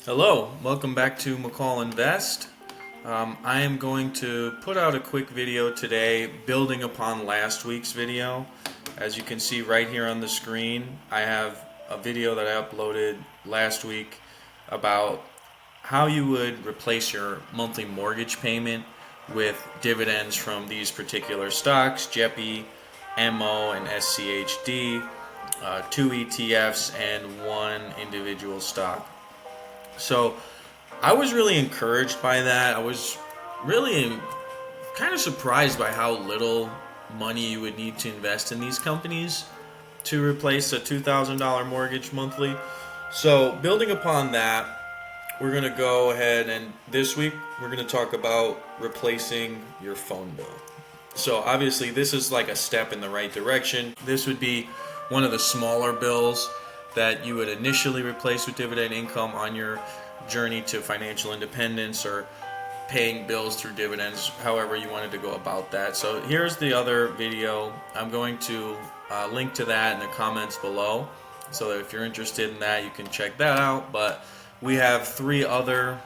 Hello, welcome back to McCall Invest. I am going to put out a quick video today building upon last week's video. As you can see right here on the screen, I have a video that I uploaded last week about how you would replace your monthly mortgage payment with dividends from these particular stocks, JEPI, MO, and SCHD, two ETFs, and one individual stock. So I was really encouraged by that. I was really kind of surprised by how little money you would need to invest in these companies to replace a $2,000 mortgage monthly. So building upon that, we're going to go ahead and this week we're going to talk about replacing your phone bill. So obviously this is like a step in the right direction. This would be one of the smaller bills that you would initially replace with dividend income on your journey to financial independence or paying bills through dividends, however you wanted to go about that. So here's the other video. I'm going to link to that in the comments below, so that if you're interested in that, you can check that out. But we have three other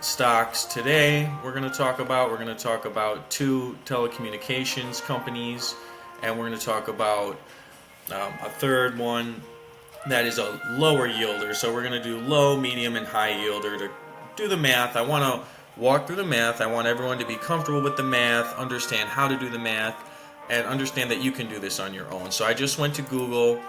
stocks today we're going to talk about. We're going to talk about two telecommunications companies, and we're going to talk about a third one that is a lower yielder. So we're going to do low, medium, and high yielder to do the math. I want to walk through the math. I want everyone to be comfortable with the math, understand how to do the math, and understand that you can do this on your own. So I just went to Google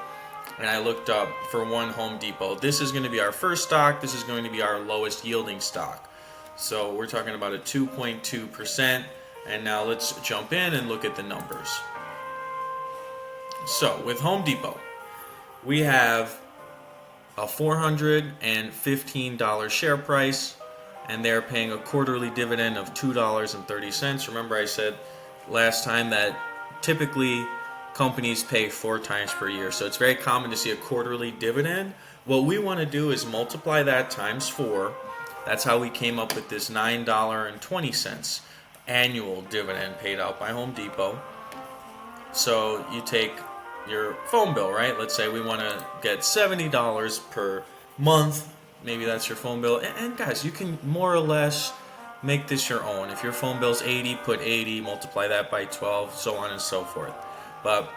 and I looked up for one Home Depot. This is going to be our first stock. This is going to be our lowest yielding stock. So we're talking about a 2.2%. And now let's jump in and look at the numbers. So with Home Depot, we have a $415 share price, and they're paying a quarterly dividend of $2.30. Remember, I said last time that typically companies pay 4 times per year, so it's very common to see a quarterly dividend. What we want to do is multiply that times 4. That's how we came up with this $9.20 annual dividend paid out by Home Depot. So you take your phone bill, right? Let's say we want to get $70 per month. Maybe that's your phone bill. And guys, you can more or less make this your own. If your phone bill's 80, put 80, multiply that by 12, so on and so forth. But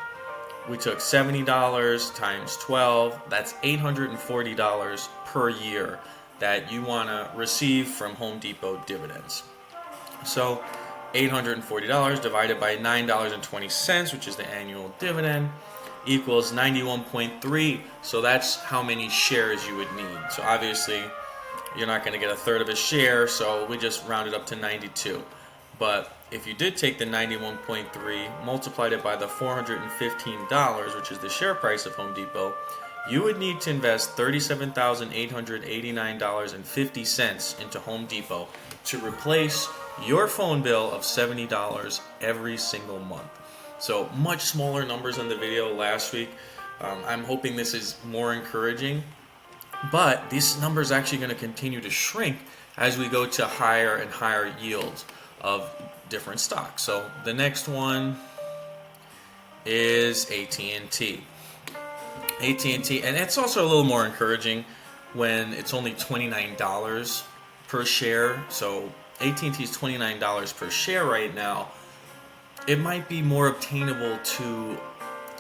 we took $70 times 12. That's $840 per year that you want to receive from Home Depot dividends. So $840 divided by $9.20, which is the annual dividend, equals 91.3. So that's how many shares you would need. So obviously you're not going to get a third of a share, so we just rounded up to 92. But if you did take the 91.3, multiplied it by the $415, which is the share price of Home Depot, you would need to invest $37,889.50 into Home Depot to replace your phone bill of $70 every single month. So much smaller numbers in the video last week. I'm hoping this is more encouraging, but these numbers are actually going to continue to shrink as we go to higher and higher yields of different stocks. So the next one is AT&T. AT&T, and it's also a little more encouraging when it's only $29 per share. So AT&T is $29 per share right now. It might be more obtainable to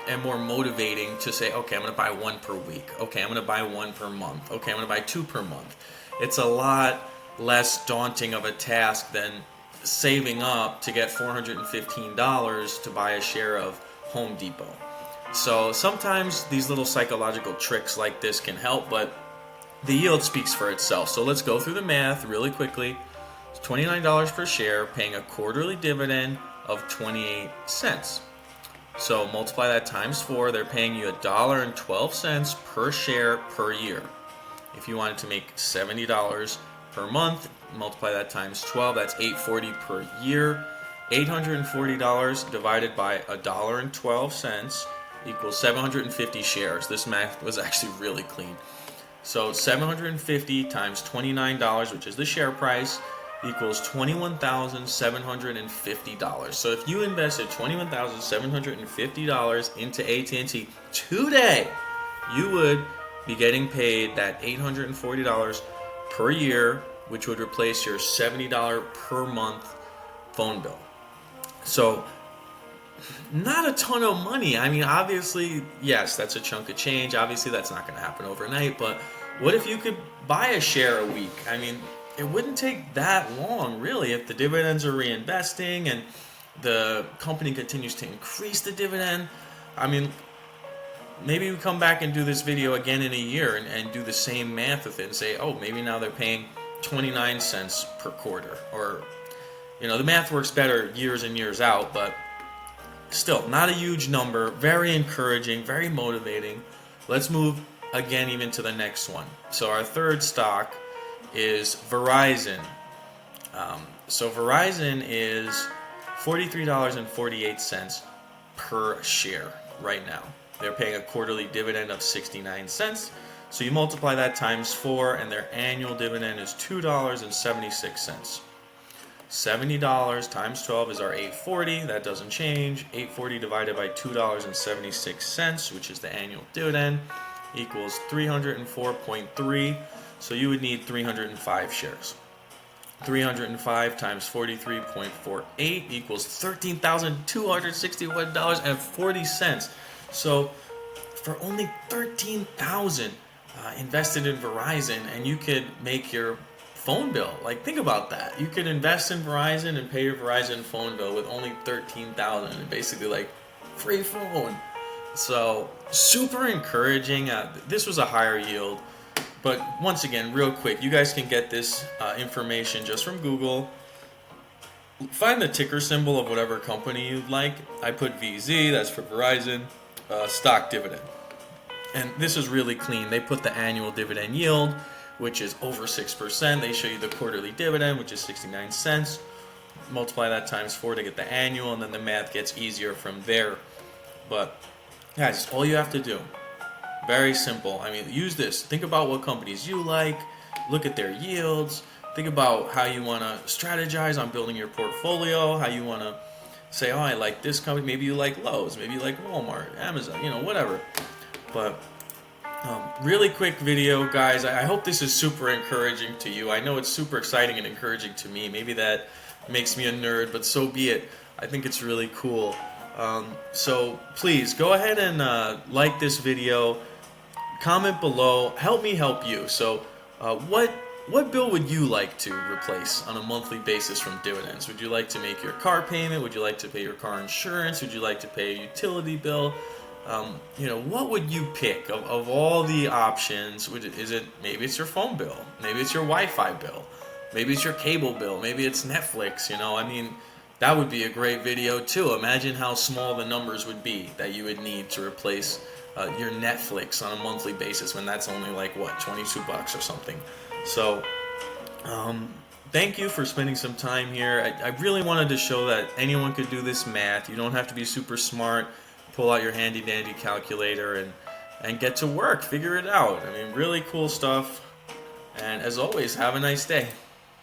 and more motivating to say, okay, I'm going to buy one per week. Okay, I'm going to buy one per month. Okay, I'm going to buy 2 per month. It's a lot less daunting of a task than saving up to get $415 to buy a share of Home Depot. So sometimes these little psychological tricks like this can help, but the yield speaks for itself. So let's go through the math really quickly. It's $29 per share, paying a quarterly dividend of 28 cents. So multiply that times 4, they're paying you $1.12 per share per year. If you wanted to make $70 per month, multiply that times 12, that's $840 per year. $840 divided by $1.12 equals 750 shares. This math was actually really clean. So 750 times $29, which is the share price, equals $21,750. So if you invested $21,750 into AT&T today, you would be getting paid that $840 per year, which would replace your $70 per month phone bill. So not a ton of money. I mean, obviously, yes, that's a chunk of change. Obviously, that's not going to happen overnight. But what if you could buy a share a week? I mean, it wouldn't take that long, really, if the dividends are reinvesting and the company continues to increase the dividend. I mean, maybe we come back and do this video again in a year and do the same math with it and say, oh, maybe now they're paying 29 cents per quarter. Or, the math works better years and years out, but still, not a huge number. Very encouraging, very motivating. Let's move again even to the next one. So our third stock is Verizon. So Verizon is $43.48 per share right now. They're paying a quarterly dividend of 69 cents. So you multiply that times 4, and their annual dividend is $2.76. $70 times 12 is our $8.40. That doesn't change. $8.40 divided by $2.76, which is the annual dividend, equals 304.3. So you would need 305 shares. 305 times 43.48 equals $13,261.40. So for only $13,000 invested in Verizon, and you could make your phone bill. Like, think about that. You could invest in Verizon and pay your Verizon phone bill with only $13,000, and basically like free phone. So super encouraging. This was a higher yield. But once again, real quick, you guys can get this information just from Google. Find the ticker symbol of whatever company you'd like. I put VZ, that's for Verizon, stock dividend. And this is really clean. They put the annual dividend yield, which is over 6%. They show you the quarterly dividend, which is 69 cents. Multiply that times 4 to get the annual, and then the math gets easier from there. But guys, all you have to do, very simple. I mean, use this. Think about what companies you like. Look at their yields. Think about how you want to strategize on building your portfolio. How you want to say, oh, I like this company. Maybe you like Lowe's. Maybe you like Walmart, Amazon, whatever. But really quick video, guys. I hope this is super encouraging to you. I know it's super exciting and encouraging to me. Maybe that makes me a nerd, but so be it. I think it's really cool. So please go ahead and like this video. Comment below. Help me help you. So what bill would you like to replace on a monthly basis from dividends? Would you like to make your car payment? Would you like to pay your car insurance? Would you like to pay a utility bill? What would you pick of all the options? Maybe it's your phone bill, maybe it's your Wi-Fi bill, maybe it's your cable bill, maybe it's Netflix. I mean, that would be a great video too. Imagine how small the numbers would be that you would need to replace your Netflix on a monthly basis, when that's only like $22 or something. So thank you for spending some time here. I really wanted to show that anyone could do this math. You don't have to be super smart. Pull out your handy dandy calculator and get to work. Figure it out. I mean, really cool stuff. And as always, have a nice day.